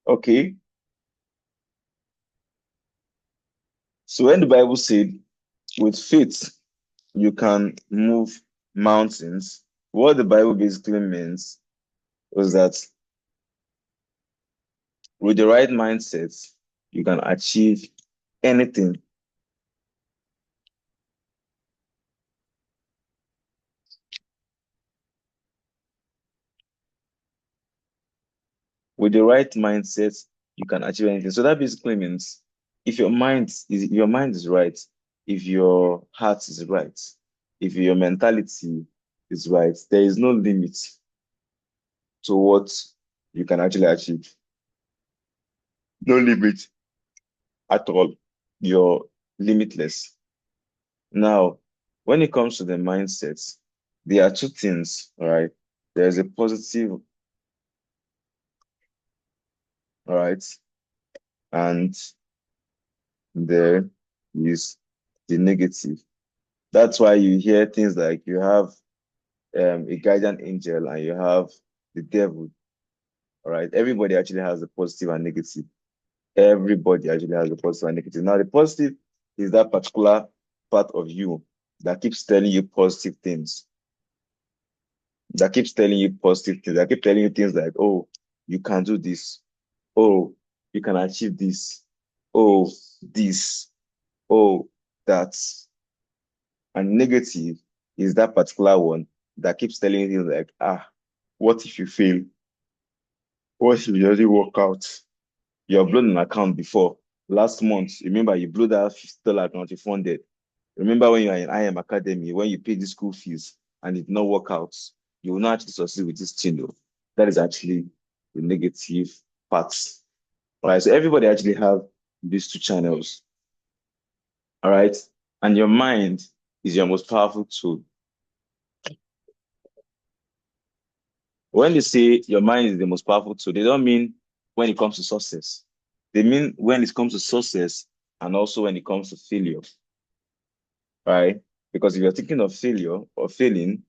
Okay. So when the Bible said, with faith, you can move mountains, what the Bible basically means was that with the right mindset, you can achieve anything. With the right mindset, you can achieve anything. So that basically means if your mind is right, if your heart is right, if your mentality is right, there is no limit to what you can actually achieve. No limit at all. You're limitless. Now, when it comes to the mindset, there are two things, all right? There's a positive, all right, and there is the negative. That's why you hear things like you have a guardian angel and you have the devil, all right? Everybody actually has a positive and negative. Everybody actually has a positive and negative. Now, the positive is that particular part of you that keeps telling you positive things, that keeps telling you positive things, that keep telling you things like, oh, you can do this. Oh, you can achieve this. Oh, this. Oh, that. And negative is that particular one that keeps telling you things like, what if you fail? What if you doesn't work out? You have blown an account before. Last month, remember you blew that $50 account you funded. Remember when you are in IM Academy, when you paid the school fees and it did not work out, you will not actually succeed with this thing though. That is actually the negative parts. All right. So everybody actually have these two channels. All right. And your mind is your most powerful tool. When they say your mind is the most powerful tool, they don't mean when it comes to success. They mean when it comes to success and also when it comes to failure. Right? Because if you're thinking of failure or failing,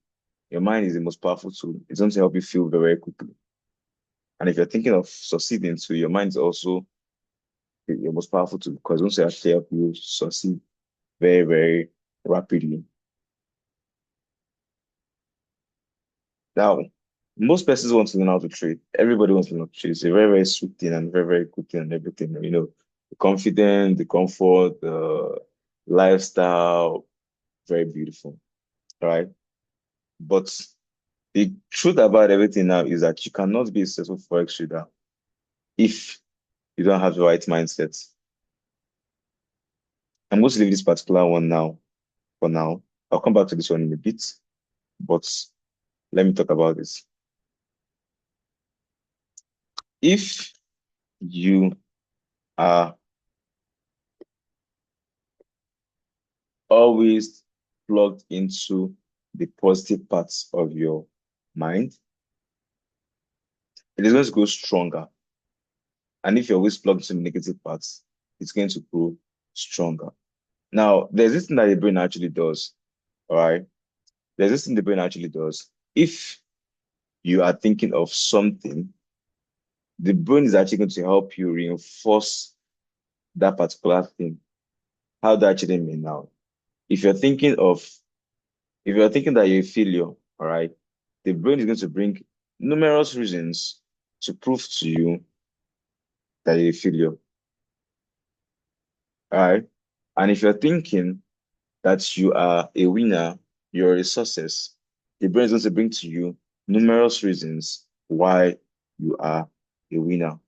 your mind is the most powerful tool. It's going to help you feel very, very quickly. And if you're thinking of succeeding too, your mind is also your most powerful tool because it's going to actually help you succeed very, very rapidly. Now, most persons want to learn how to trade. Everybody wants to learn how to trade. It's a very, very sweet thing and very, very good thing and everything. The confidence, the comfort, the lifestyle, very beautiful. Right? But the truth about everything now is that you cannot be a successful forex trader if you don't have the right mindset. I'm going to leave this particular one now for now. I'll come back to this one in a bit, but let me talk about this. If you are always plugged into the positive parts of your mind, it is going to go stronger. And if you're always plugged into the negative parts, it's going to grow stronger. Now, there's this thing that the brain actually does. All right. There's this thing the brain actually does. If you are thinking of something, the brain is actually going to help you reinforce that particular thing. How do I actually mean now? If you're thinking of, if you're thinking that you're a failure, all right, the brain is going to bring numerous reasons to prove to you that you're a failure, all right? And if you're thinking that you are a winner, you're a success, the brain is going to bring to you numerous reasons why you are a winner.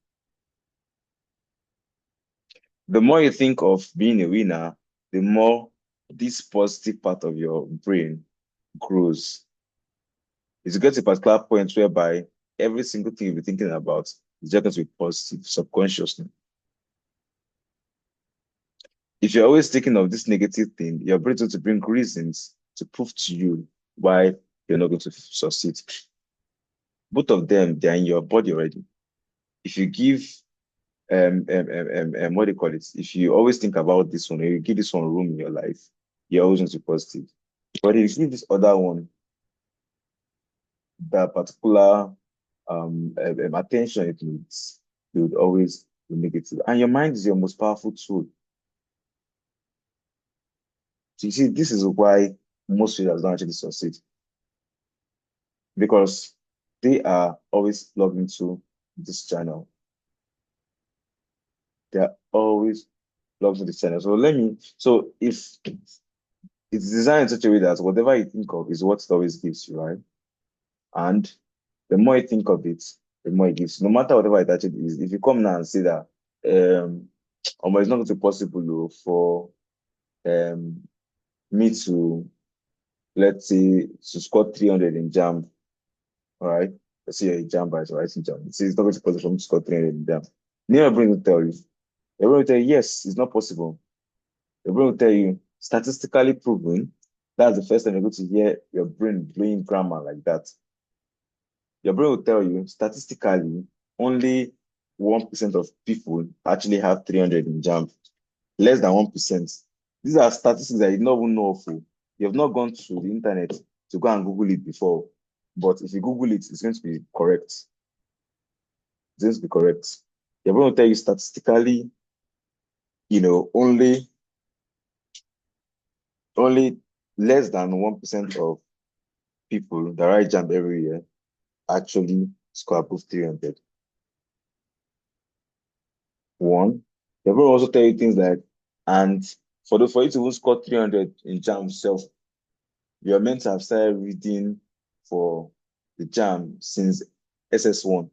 The more you think of being a winner, the more this positive part of your brain grows. It's get to a particular point whereby every single thing you'll be thinking about is just going to be positive subconsciously. If you're always thinking of this negative thing, your brain is going to bring reasons to prove to you why you're not going to succeed. Both of them, they're in your body already. If you give what do you call it? If you always think about this one, or you give this one room in your life, you're always going to be positive. But if you give this other one that particular attention it needs, you would always be negative. And your mind is your most powerful tool. So you see, this is why most leaders don't actually succeed because they are always plugged into this channel. They are always plugged into this channel. So if it's designed in such a way that whatever you think of is what it always gives you, right? And the more you think of it, the more it gives you. No matter whatever it actually is. If you come now and say that, um, it's not going to be possible for um, me to, let's say, to score 300 in jam, all right? Let's say you're a jam by writing jam. It's not going to be possible for me to score 300 in jam. Your brain will tell you. Your brain will tell you, yes, it's not possible. Your brain will tell you, statistically proven, that's the first time you're going to hear your brain blowing grammar like that. Your brain will tell you, statistically, only 1% of people actually have 300 in jam. Less than 1%. These are statistics that you don't even know of. You have not gone to the internet to go and Google it before. But if you Google it, it's going to be correct. It's going to be correct. Your brain will tell you statistically, only less than 1% of people that write jam every year actually score above 300. One, your brain will also tell you things like, and for you to even score 300 in jam self, you're meant to have started reading for the jam since SS1.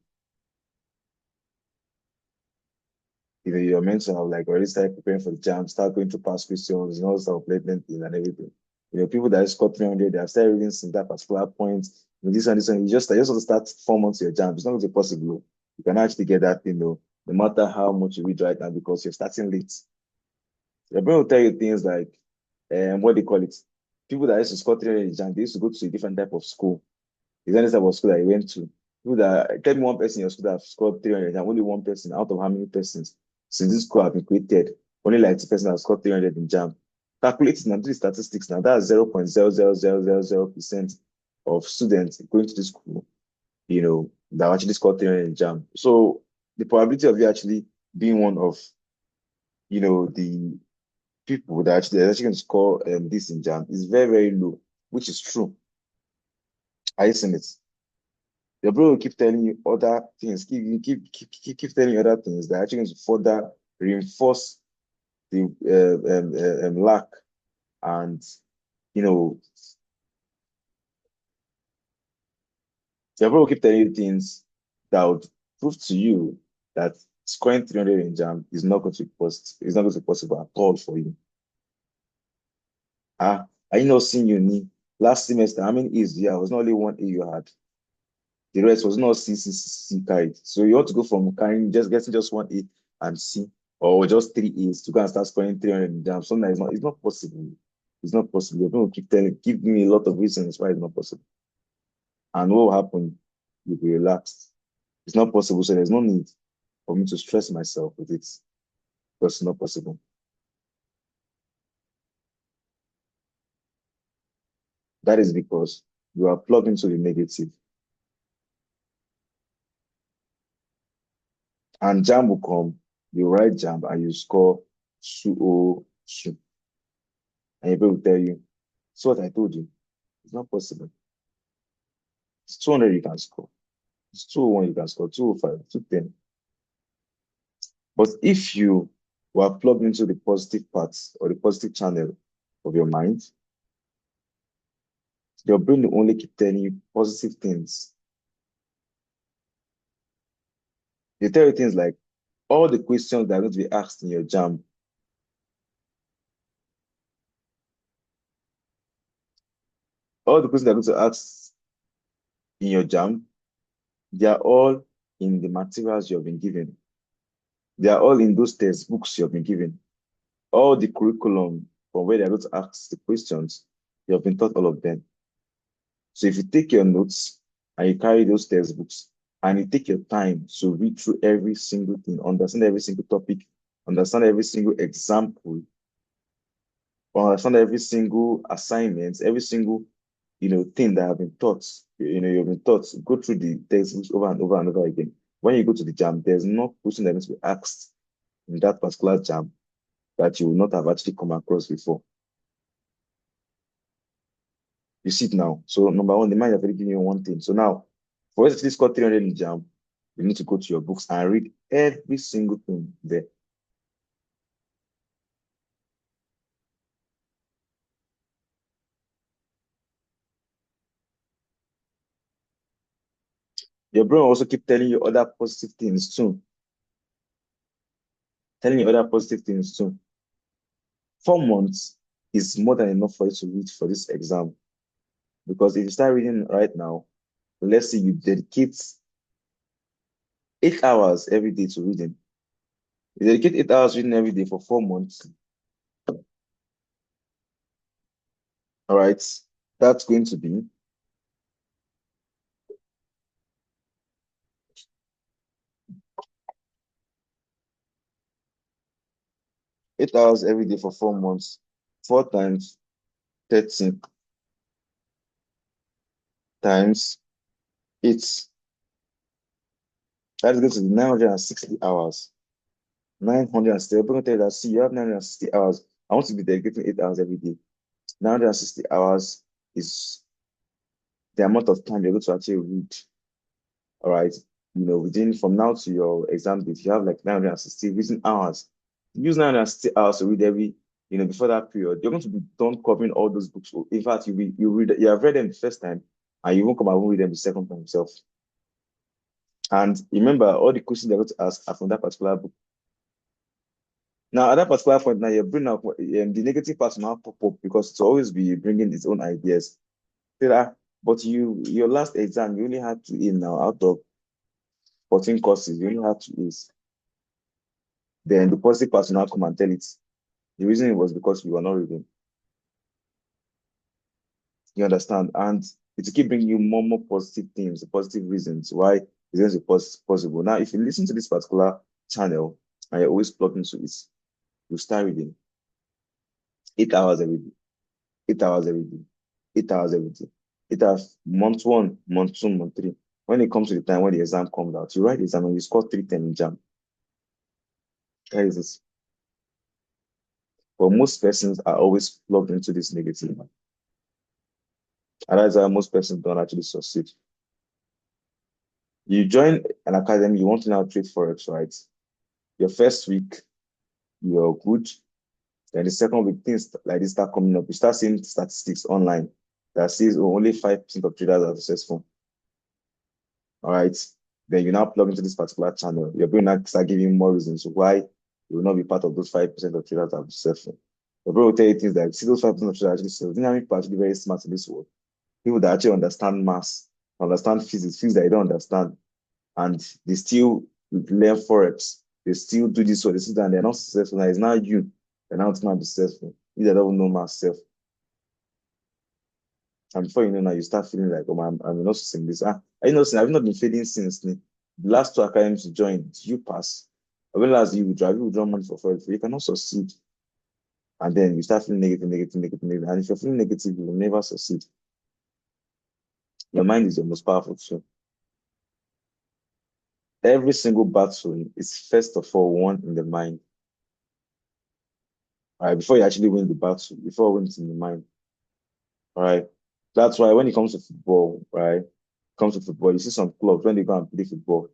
You're meant to have like already started preparing for the jam, start going to past questions, start placement in and everything. People that score 300, they have started reading since that particular point. This one, you just want to start 4 months of your jam. It's not going to be possible. You can actually get that, no matter how much you read right now, because you're starting late. Your brain will tell you things like, what they call it. People that used to score 300 in jam, they used to go to a different type of school. Is there any type of school that you went to? People that tell me one person in your school that have scored 300 and only one person out of how many persons since this school have been created, only like 2 person have scored 300 in jam. Calculate it now, do the statistics now. That's 0.00000% of students going to this school, that actually scored 300 in jam. So the probability of you actually being one of, the people that actually can score this in jam is very, very low, which is true. Are you seeing it? Your brain will keep telling you other things, keep telling you other things that are actually going to further reinforce the lack. And you know, your brain will keep telling you things that would prove to you that scoring 300 in jam is not going to be possible. It's not going to be possible at all for you. Are you not seeing uni last semester? How many A's? Yeah, it was not only one A you had. The rest was not C carried. So you want to go from carrying getting just one A and C, or just three A's to go and start scoring 300 in jam. Something that is not, it's not possible. It's not possible. You're going to give me a lot of reasons why it's not possible. And what will happen? You'll be relaxed. It's not possible, so there's no need for me to stress myself with it because it's not possible. That is because you are plugged into the negative. And jam will come, you write jam and you score 202. And people will tell you, so what I told you, it's not possible. It's 200 you can score. It's 201 you can score, 205, 210. But if you were plugged into the positive parts or the positive channel of your mind, your brain will only keep telling you positive things. They tell you things like all the questions that are going to be asked in your jam, all the questions that are going to ask in your jam, they are all in the materials you have been given. They are all in those textbooks you have been given. All the curriculum from where they're going to ask the questions, you have been taught all of them. So if you take your notes and you carry those textbooks and you take your time to read through every single thing, understand every single topic, understand every single example, understand every single assignment, every single thing that have been taught, you've been taught, go through the textbooks over and over and over again. When you go to the jam, there's no question that needs to be asked in that particular jam that you will not have actually come across before. You see it now. So number one, the mind have already given you one thing. So now, for us to actually score 300 in jam, you need to go to your books and read every single thing there. Your brain will also keep telling you other positive things too. Telling you other positive things too. 4 months is more than enough for you to read for this exam. Because if you start reading right now, let's say you dedicate 8 hours every day to reading. You dedicate 8 hours reading every day for 4 months. All right. That's going to be 8 hours every day for 4 months. 4 times 30 times 8. That is going to be 960 hours. 960. I'm going to tell you that, see, you have 960 hours. I want to be dedicating 8 hours every day. 960 hours is the amount of time you're going to actually read. All right. Within from now to your exam date, you have like 960 reading hours. Use 960 hours to read every, before that period. You're going to be done covering all those books. In fact, you have read them the first time, and you won't come and read them the second time yourself. And remember, all the questions they're going to ask are from that particular book. Now, at that particular point, now you're bringing up the negative part now pop up because it's always be bringing its own ideas. But your last exam, you only had 2 A now out of 14 courses, you only had 2 A's. Then the positive part will now come and tell it. The reason it was because you were not reading. You understand? And it will keep bringing you more positive things, positive reasons why it's going to be possible. Now, if you listen to this particular channel and you're always plugged into it, you start reading 8 hours every day, 8 hours every day, 8 hours every day. It has month one, month two, month three. When it comes to the time when the exam comes out, you write the exam and you score 310 in jam. That is it. But most persons are always plugged into this negative. And that's why most persons don't actually succeed. You join an academy, you want to now trade Forex, right? Your first week, you're good. Then the second week, things like this start coming up. You start seeing statistics online that says only 5% of traders are successful. All right. Then you now plug into this particular channel. You're going to start giving more reasons why you will not be part of those 5% of traders that are successful. The bro will tell you things like, see those 5% of traders actually successful. Dynamic people are actually very smart in this world. People that actually understand maths, understand physics that you don't understand, and they still learn Forex. They still do this or this and they're not successful. Now it's not you. They're not going to be successful. You that don't know myself. And before you know now, you start feeling like, oh, I'm not seeing this. I know, I've not been fading since the last 2 academies you joined. You pass. I realize you withdraw money for Forex. You cannot succeed. And then you start feeling negative, negative, negative, negative. And if you're feeling negative, you will never succeed. Your mind is your most powerful tool. Every single battle is first of all won in the mind. All right, before you actually win the battle, before win it in the mind. All right. That's why when it comes to football, right? Comes to football, you see some clubs when they go and play football,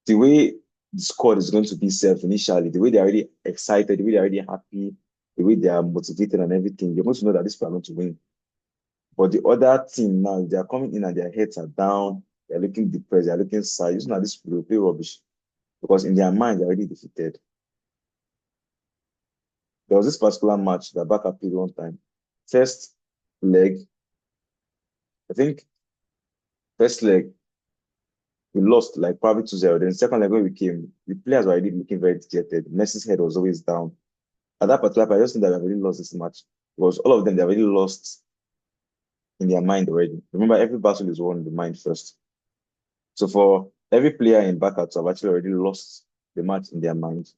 the way the squad is going to be self initially, the way they're already excited, the way they're already happy, the way they are motivated and everything, you're going to know that this people are going to win. But the other team now, they are coming in and their heads are down, they're looking depressed, they're looking sad. You know, this will play rubbish because in their mind, they're already defeated. There was this particular match that back up one time. First leg, I think first leg, we lost like probably 2-0. Then second leg when we came, the players were already looking very dejected. Messi's head was always down. At that particular point, I just think that we already lost this match because all of them they already lost in their mind already. Remember, every battle is won in the mind first. So for every player in Barca to have actually already lost the match in their mind,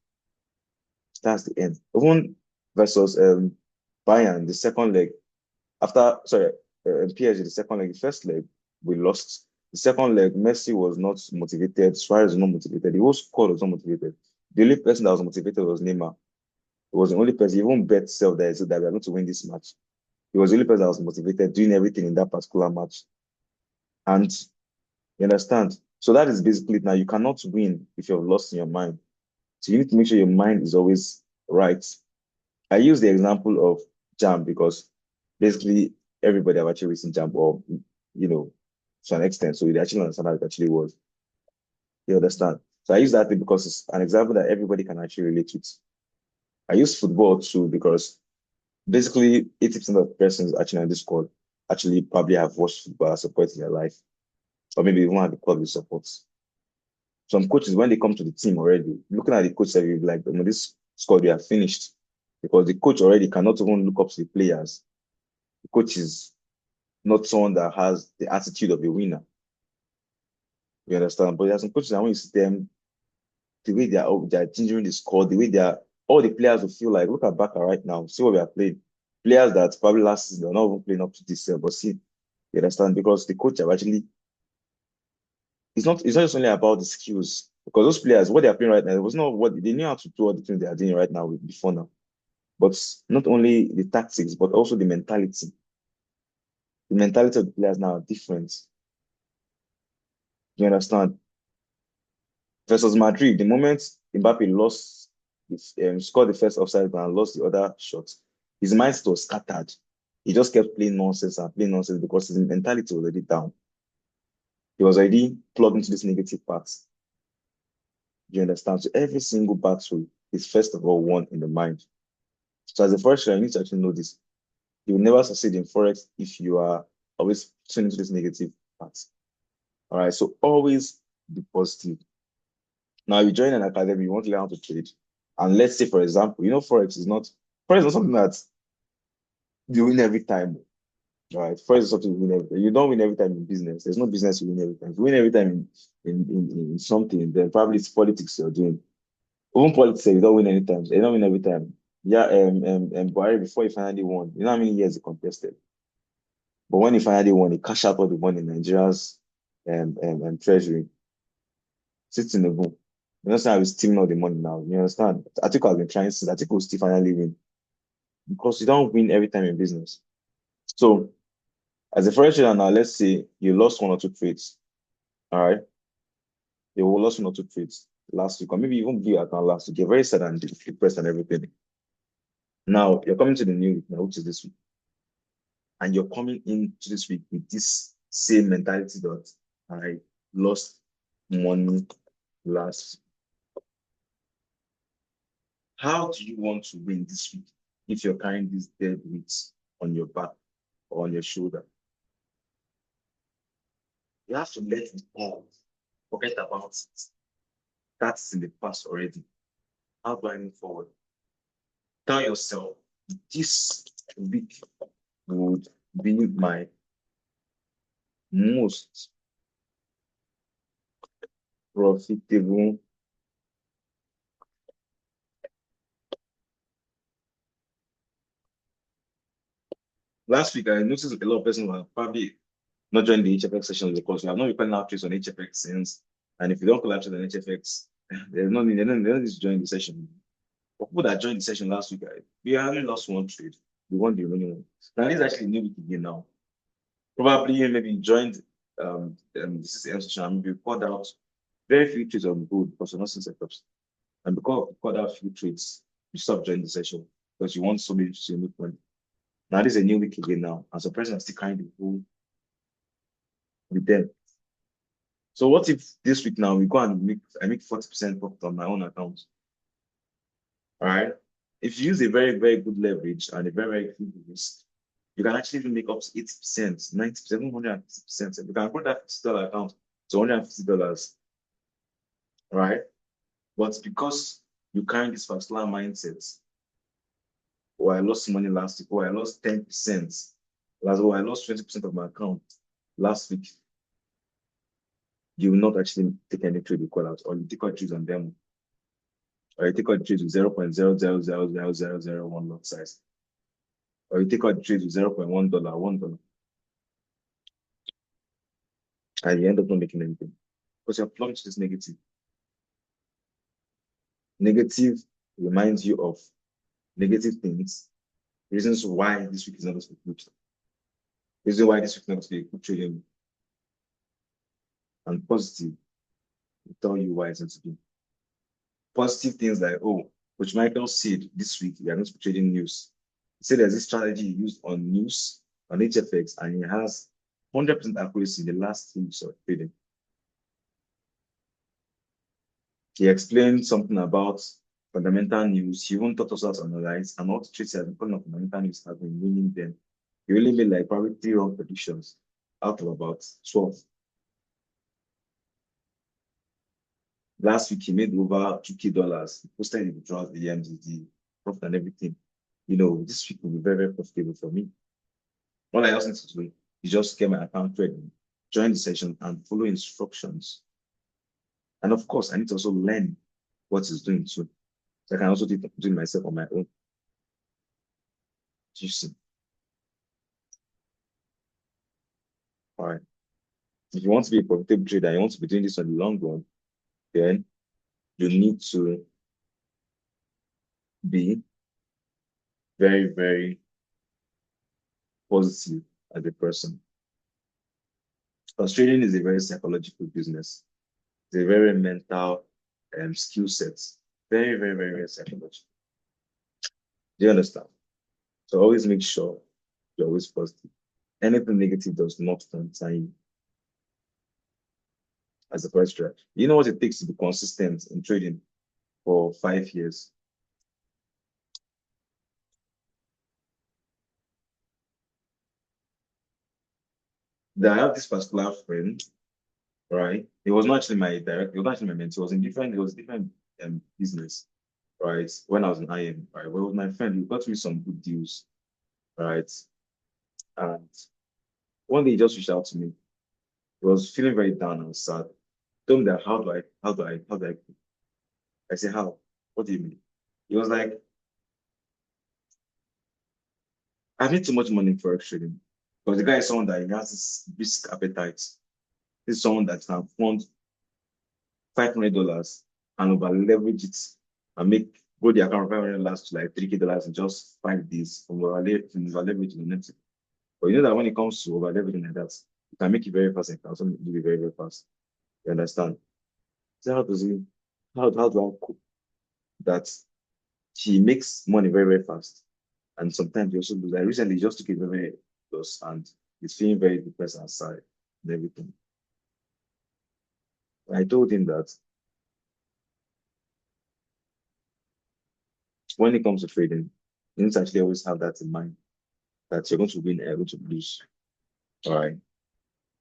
that's the end. Even versus Bayern, the second leg, after sorry, PSG, the second leg, the first leg, we lost. The second leg, Messi was not motivated. Suarez was not motivated. The whole squad was not motivated. The only person that was motivated was Neymar. He was the only person, he even bet self that he said that we are going to win this match. He was the only person that was motivated, doing everything in that particular match. And you understand? So that is basically it. Now you cannot win if you're lost in your mind. So you need to make sure your mind is always right. I use the example of jam because basically everybody have actually written jam or to an extent. So they actually understand how it actually was. You understand? So I use that thing because it's an example that everybody can actually relate with. I use football too because basically 80% of persons actually on this squad actually probably have watched football as a point in their life, or maybe even have the club they support. Some coaches, when they come to the team already, looking at the coach, they'll be like, this squad, we are finished. Because the coach already cannot even look up to the players. The coach is not someone that has the attitude of a winner. You understand? But there's some coaches that when you see them, the way they're changing the squad, the way they're all the players will feel like, look at Barca right now, see what we are playing. Players that probably last season they're not even playing up to this year, but see, you understand? Because the coach have actually it's not just only about the skills. Because those players, what they are playing right now, it was not what they knew how to do all the things they are doing right now before now. But not only the tactics, but also the mentality. The mentality of the players now are different. You understand? Versus Madrid, the moment Mbappe lost, scored the first offside goal and lost the other shot, his mindset was scattered. He just kept playing nonsense and playing nonsense because his mentality was already down. He was already plugged into this negative part. You understand? So every single battle is first of all won in the mind. So as a forex trader, you need to actually know this. You will never succeed in forex if you are always tuning into this negative part. All right. So always be positive. Now you join an academy, you want to learn how to trade. And let's say, for example, forex is not something that you win every time. All right. Forex is something you win every time. You don't win every time in business. There's no business you win every time. If you win every time in something, then probably it's politics you're doing. Even politics, you don't win any time. You don't win every time. Yeah, Buhari, before he finally won, you know how many years he contested? But when he finally won, he cashed out all the money in Nigeria's treasury, sits in the boom. You understand how he's stealing all the money now? You understand? Atiku has been trying since Atiku will still finally win because you don't win every time in business. So, as a foreign trader now, let's say you lost one or two trades. All right, you lost one or two trades last week, or maybe even blew account last week. You're very sad and depressed and everything. Now you're coming to the new week now, which is this week, and you're coming into this week with this same mentality that I lost money last. How do you want to win this week if you're carrying this dead weight on your back or on your shoulder? You have to let it go. Forget about it. That's in the past already. How do I move forward? Tell yourself this week would be my most profitable. Last week, I noticed a lot of persons were probably not joining the HFX sessions because we have not been putting out trades on HFX since. And if you don't collapse on HFX, there's no need, they don't need to join the session. For people that joined the session last week, we only lost one trade. We won the remaining one. Now, this is actually a new week again now. Probably you maybe joined this is the M session and maybe called out very few trades on good because you're not seeing setups. And because you called out few trades, you stop joining the session because you want somebody to see new money. Now, this is a new week again now. And some person are still kind of who with them. So what if this week now we go and make 40% profit on my own account? All right. If you use a very, very good leverage and a very, very good risk, you can actually even make up to 80%, 90%, 150%. You can put that $50 account to $150, right? But because you carry this particular mindset, or I lost money last week, or I lost 10%, or I lost 20% of my account last week, you will not actually take any trade you call out, or you take out trades on them, or you take out trades with 0.00000001 lot size, or you take out trades with $0.1, $1. and you end up not making anything because you're plunged to this negative. Negative reminds you of negative things, reasons why this week is not going to be good, reason why this week is not going to be a good trading, and positive will tell you why it's going to be. Positive things like, oh, which Michael said this week, we are going to be trading news. He said there's this strategy used on news, on HFX, and it has 100% accuracy in the last 3 weeks of trading. He explained something about fundamental news. He even taught us how to analyze and all the trades he has been calling on fundamental news have been winning them. He really made like probably 3 wrong predictions out of about 12. Last week he made over $2K. He posted the withdrawals, the EMs, the profit and everything. This week will be very, very profitable for me. All I just need to do is just get my account ready, join the session and follow instructions. And of course, I need to also learn what he's doing too. So I can also do it myself on my own. You see. All right. If you want to be a profitable trader, you want to be doing this on the long run, then you need to be very, very positive as a person. Because trading is a very psychological business. It's a very mental skill set. Very, very, very, very psychological. Do you understand? So always make sure you're always positive. Anything negative does not concern you as a first trader. You know what it takes to be consistent in trading for 5 years? I have this particular friend, right? It was not actually my direct, it was not actually my mentor. It was different business, right? When I was in IM, right? Well, with my friend, he got me some good deals, right? And one day he just reached out to me. He was feeling very down and sad. Told me that how do I I said, how? What do you mean? He was like, I've made too much money in forex trading. Because the guy is someone that he has this risk appetite. This is someone that can fund $500 and over leverage it and make grow the account from $500 to like $3K in just 5 days from over leveraging on it. But you know that when it comes to over leveraging like that, you can make it very fast and you can also do it very, very fast. You understand? So how do I cope that he makes money very, very fast? And sometimes he also lose. Like recently, he just took a very, very loss and he's feeling very depressed and sad and everything. I told him that when it comes to trading, you need to actually always have that in mind that you're going to win and you're going to lose. All right.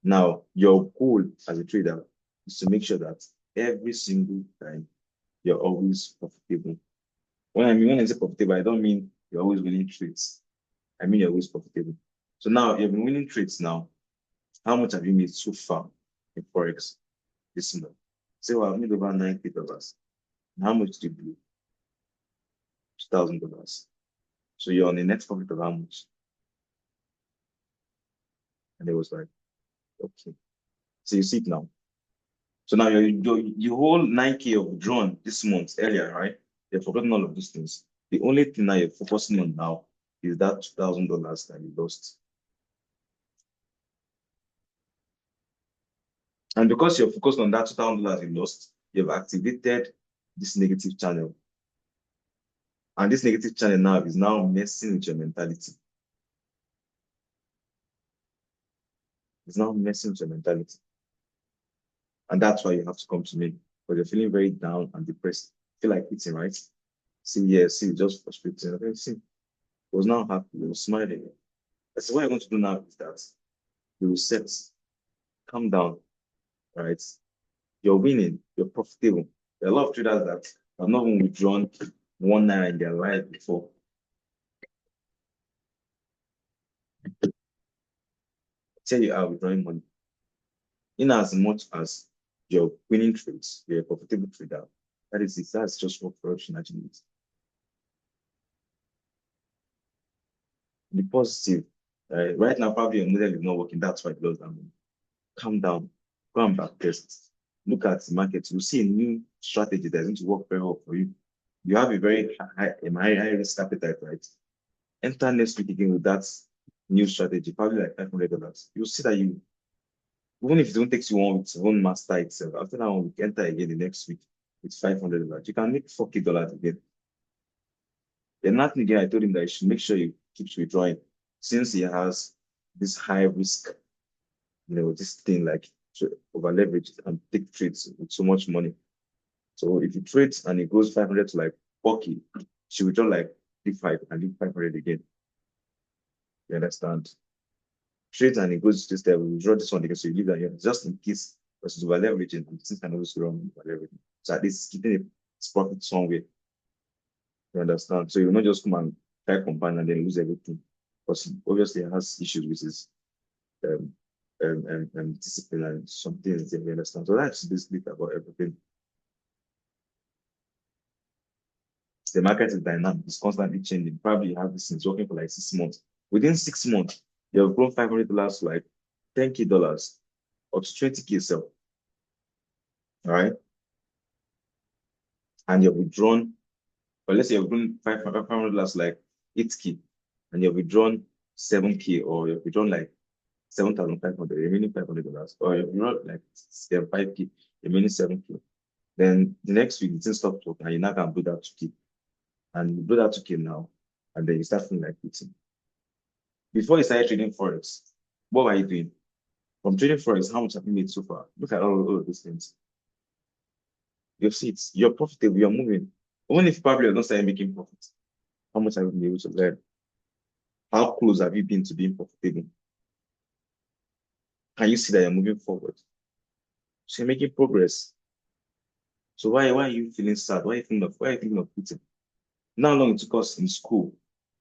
Now, your goal as a trader is to make sure that every single time you're always profitable. When I say profitable, I don't mean you're always winning trades. I mean you're always profitable. So now you've been winning trades now. How much have you made so far in Forex this month? Say, well, I've made over $90. How much did you do? $2,000. So you're on a net profit of how much? And it was like, okay. So you see it now. So now you hold 9K of drawn this month earlier, right? You've forgotten all of these things. The only thing that you're focusing on now is that $2,000 that you lost. And because you're focused on that $2,000 you lost, you've activated this negative channel. And this negative channel now is now messing with your mentality. It's now messing with your mentality. And that's why you have to come to me. Because you're feeling very down and depressed. Feel like eating, right? See, yeah, see, just frustrating. Okay, see, he was now happy, he was smiling. I said, what you're going to do now is that you reset, calm down, right? You're winning, you're profitable. There are a lot of traders that have not even withdrawn 1 naira in their life before. I tell you how withdrawing money. In as much as you're winning trades, you're a profitable trader. That is it. That's just what production actually is. Be positive. Right now, probably your model is not working. That's why it lost that money. Calm down. Go and back test. Look at the market. You'll see a new strategy that's going to work very well for you. You have a very high risk appetite, right? Enter next week again with that new strategy, probably like $500. You'll see that you, even if it don't take you 1 week to own master itself, after that 1 week, enter again the next week with $500. You can make $40 again. Then nothing again, I told him that you should make sure you keep withdrawing since he has this high risk, this thing like to over leverage and take trades with so much money. So if you trade and it goes 500 to like 4K, she withdraw like 35 and leave 500 again. You understand? Trade and it goes to this level, withdraw this one again, so you leave that here just in case versus over leveraging and things can always go wrong over leveraging. So at least keeping its profit somewhere. You understand? So you not just come and try compound and then lose everything. Because obviously it has issues with his um, discipline and some things that you understand. So that's basically about everything. The market is dynamic, it's constantly changing. Probably you have this since working for like 6 months. Within 6 months, you have grown $500 to like $10K or to 20K sell. All right. And you've withdrawn, or let's say you've grown $500 like 8K and you've withdrawn 7K or you've withdrawn like 7,500, remaining $500, or you've withdrawn like 5K, remaining 7K. Then the next week, it didn't stop talking and you're not going to do that 2K. And you do that 2K now, and then you start feeling like quitting. Before you started trading Forex, what were you doing? From trading Forex, how much have you made so far? Look at all of those things. You see it, you're profitable, you're moving. Even if probably you're not starting making profits, how much have you been able to learn? How close have you been to being profitable? Can you see that you're moving forward? So you're making progress. So why are you feeling sad? Why are you thinking of quitting? Now long it took us in school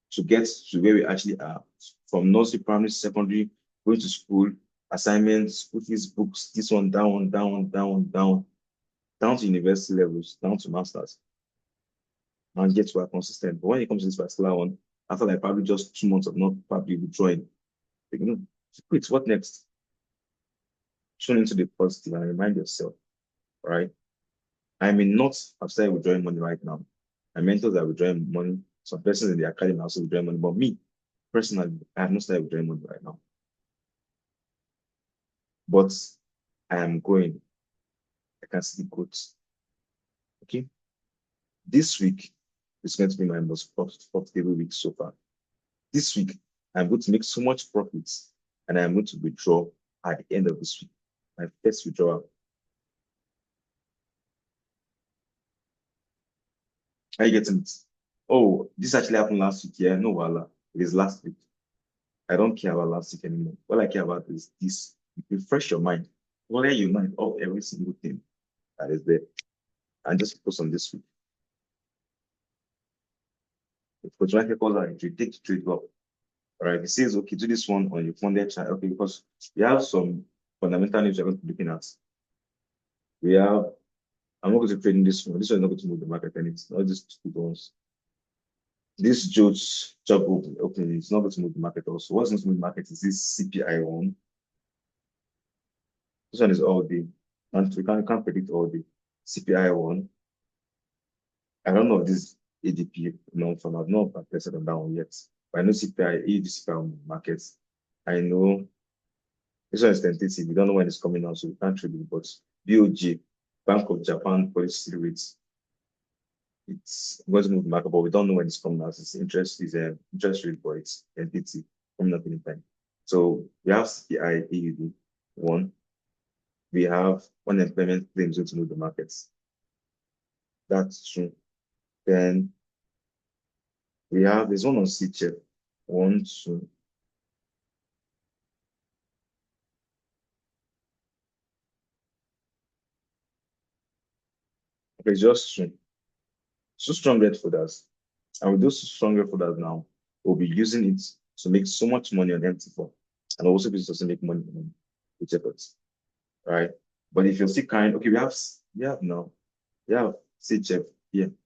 to get to where we actually are, from nursery, primary, secondary, going to school, assignments, school fees, books, this one, down, down, down, down, down to university levels, down to masters, and get to our consistent. But when it comes to this particular one, after like probably just 2 months of not probably withdrawing, quit, what next? Tune into the positive and remind yourself, right? I may not have started withdrawing money right now. My mentors are withdrawing money. Some persons in the academy are also withdrawing money. But me, personally, I have not started withdrawing money right now. But I am going. I can see the growth. Okay. This week is going to be my most profitable week so far. This week, I'm going to make so much profits and I'm going to withdraw at the end of this week. My first withdrawal. Are you getting it? Oh, this actually happened last week. Yeah, no, voila. It is last week. I don't care about last week anymore. What I care about is this. Refresh your mind. Clear your mind of every single thing that is there. And just focus on this week. If Coach Michael calls out entry, take the trade up. All right. He says, okay, do this one on your funded chart. Okay, because we have some fundamental news we're going to be looking at. We have, I'm not going to trade in this one. This one is not going to move the market, and it's not just two ones. This job opening is not going to move the market also. What's going to move the market is this CPI one. This one is all day. And we can't predict all day. CPI one. I don't know if this ADP from I've not tested on that one yet. But I know CPI, ADP CPI markets. I know this one is tentative. We don't know when it's coming out, so we can't trade it. But BOJ, Bank of Japan policy rates, it's going to move the market, but we don't know when it's coming out. It's interest rate, but it's tentative coming up anytime. So we have CPI AUD one. We have unemployment claims going to move the markets. That's true. Then we have this one on CHF. 1, 2. Okay, just two. So strong red folders. And with those strong red folders now, we'll be using it to make so much money on MT4. And we'll also be able to make money on with efforts. Right? But if you're still kind, okay, we have CHF. Yeah,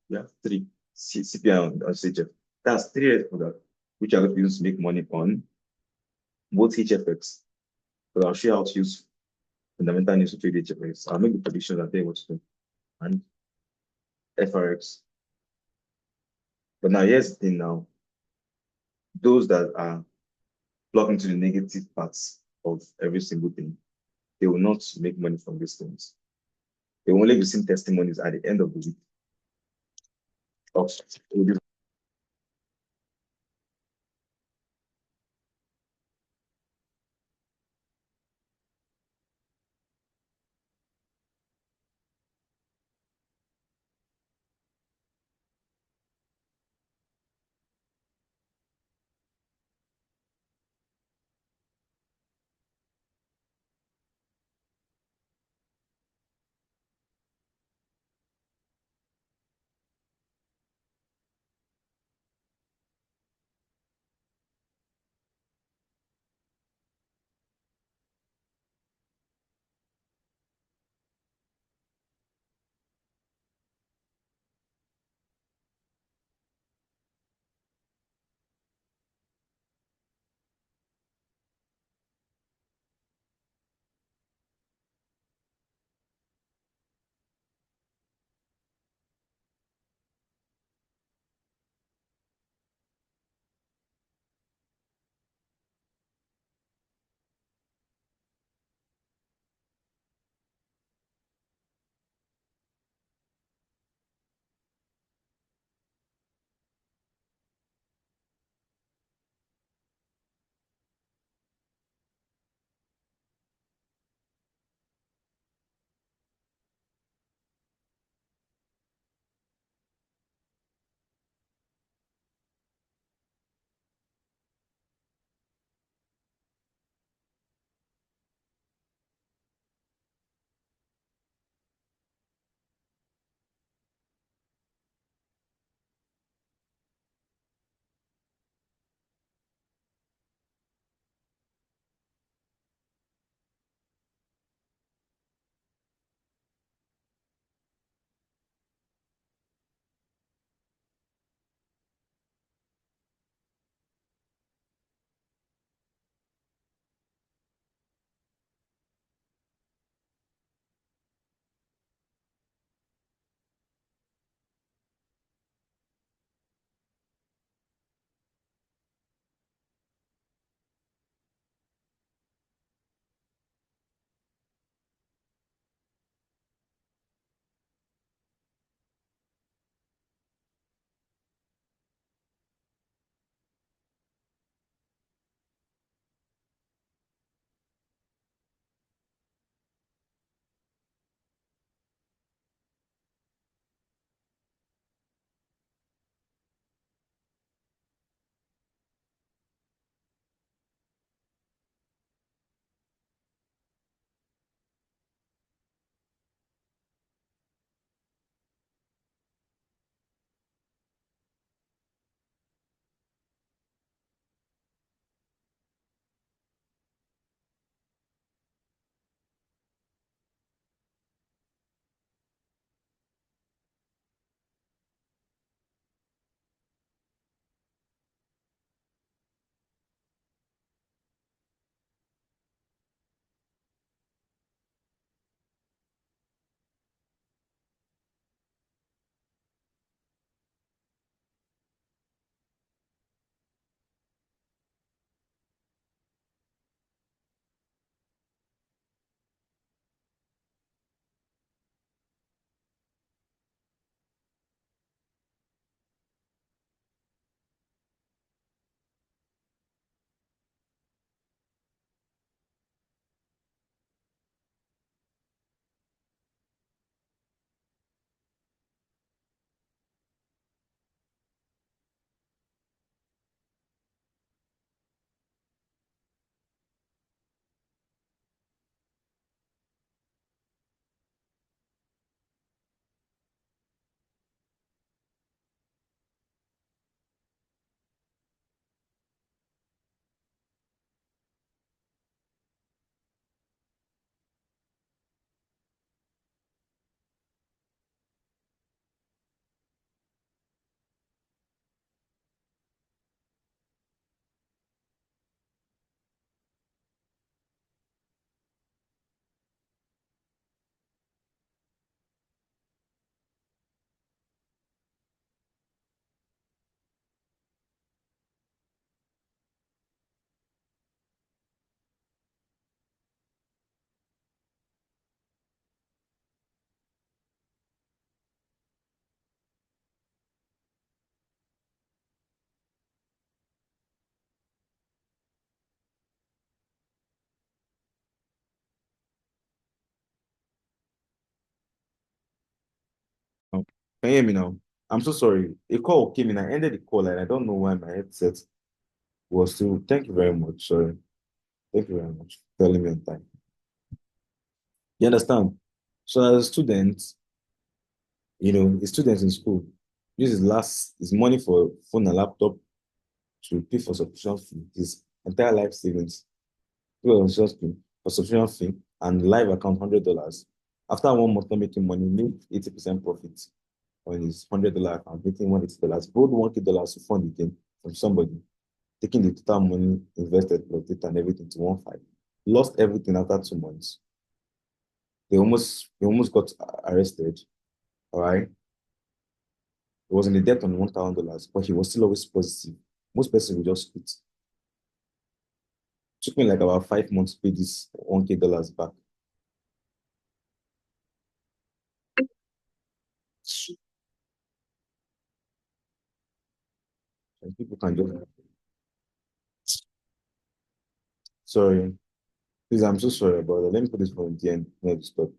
we have three CPI on CHF. That's three red folders, which are going to be used to make money on both HFX. But I'll show you how to use fundamental needs to trade HFX. I'll make the prediction and tell you what to do. And FRX. But now here's the thing now. Those that are plugged into the negative parts of every single thing, they will not make money from these things. They will only be seeing testimonies at the end of the week of Can you hear me now? I'm so sorry. A call came in. I ended the call and I don't know why my headset was still. Thank you very much. Sorry. Thank you very much for telling me on time. You understand? So as a student, a student in school, this is money for phone and laptop to pay for subscription fee, his entire life savings, pay for subscription fee, and live account $100. After 1 month not making money, make 80% profit on his $100 account, making $180, borrowed $1 to fund again from somebody, taking the total money invested plus data and everything to 1.5. Lost everything after 2 months. They almost got arrested. All right. He was in a debt on $1,000, but he was still always positive. Most persons will just quit. Took me like about 5 months to pay this $1K back. And people can just, sorry, please, I'm so sorry about that. Let me put this from the end. Next stop.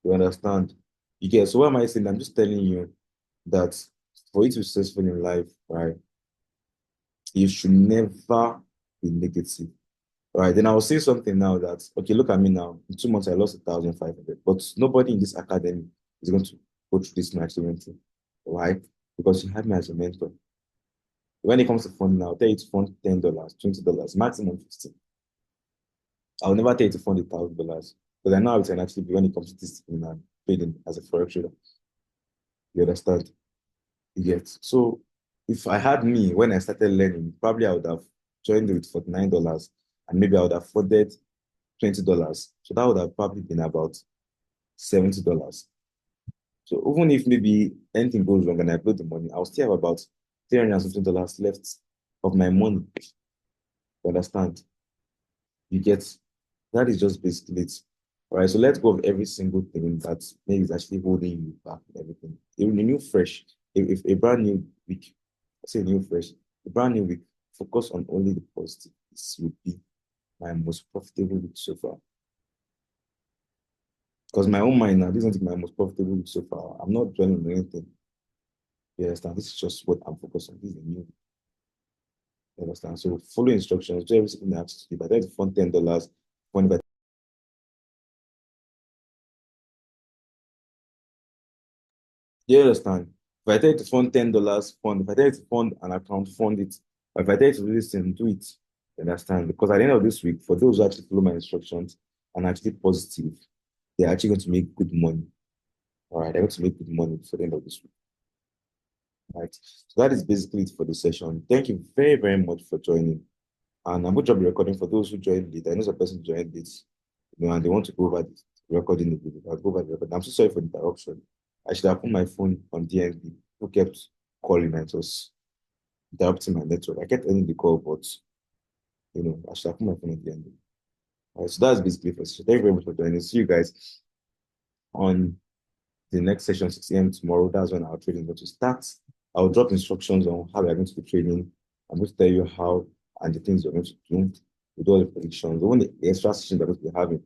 You understand? You get, so what am I saying? I'm just telling you that for you to be successful in life, right, you should never be negative. All right, then I will say something now that, okay, look at me now. In 2 months, I lost 1,500, but nobody in this academy is going to go through this much I went through. Why? Because you have me as a mentor. When it comes to funding, I'll tell you to fund $10, $20, maximum 50. I'll never tell you to fund $1,000 because I know how it can actually be when it comes to this thing and trading as a forex trader. You understand? Yes. So if I had me when I started learning, probably I would have joined with $49 and maybe I would have funded $20. So that would have probably been about $70. So even if maybe anything goes wrong and I blow the money, I'll still have about $300 left of my money. You understand? You get that is just basically it. All right, so let's go of every single thing that maybe is actually holding you back and everything. A new fresh, if a brand new week, I say new fresh, a brand new week, focus on only the positive. This would be my most profitable week so far. Because my own mind now, this isn't my most profitable week so far. I'm not dwelling on anything. You understand? This is just what I'm focused on. This is the new. You understand? So follow instructions, do everything I have to do. If I try to fund $10, when if I, you understand? If I tell you to fund $10, fund. If I tell you to fund an account, fund it. But if I tell you to do this thing, do it. You understand? Because at the end of this week, for those who actually follow my instructions and actually positive, they're actually going to make good money. All right, they're going to make good money for the end of this week. All right. So that is basically it for the session. Thank you very, very much for joining. And I'm going to drop the recording for those who joined it. I know some person joined this, and they want to go over the recording the video. I'll go over the recording. I'm so sorry for the interruption. I should have put my phone on DNB, who kept calling and it was interrupting my network. I kept ending the call, but I should have put my phone on DNB. All right, so that's basically for session. Thank you very much for joining. See you guys on the next session, 6 a.m. tomorrow. That's when our trading is going to start. I'll drop instructions on how we're going to be trading. I'm going to tell you how and the things you're going to do with all the predictions, even the extra sessions that we're having.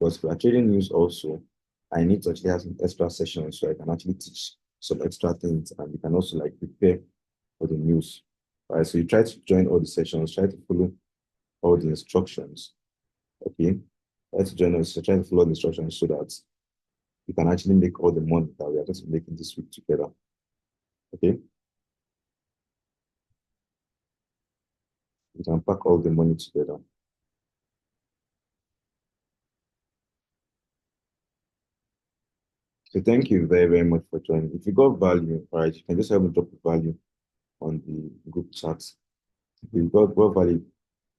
Because for our trading news also, I need to actually have some extra sessions so I can actually teach some extra things and you can also like prepare for the news. All right, so you try to join all the sessions, try to follow all the instructions. Okay, try to join us, so try to follow the instructions so that you can actually make all the money that we are going to be making this week together. Okay, you can pack all the money together. So thank you very, very much for joining. If you got value, all right, you can just help me drop the value on the group chat. If you got value,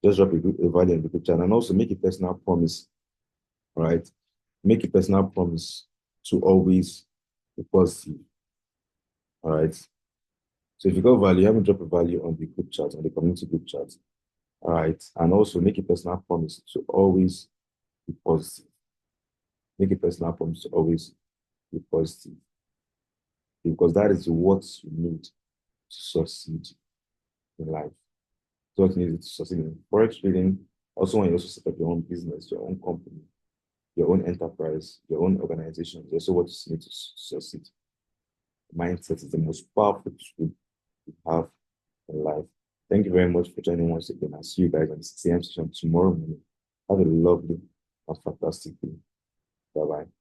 just drop a value in the group chat and also make a personal promise, all right? Make a personal promise to always be positive, all right? So if you got value, have me drop a value on the group chat, on the community group chat, all right? And also make a personal promise to always be positive. Make a personal promise to always be positive because that is what you need to succeed in life. What you need to succeed in forex trading. Also, when you also set up your own business, your own company, your own enterprise, your own organization, also what you need to succeed. mindset is the most powerful tool you have in life. Thank you very much for joining once again. I'll see you guys on the same session tomorrow morning. Have a lovely and fantastic day. Bye bye.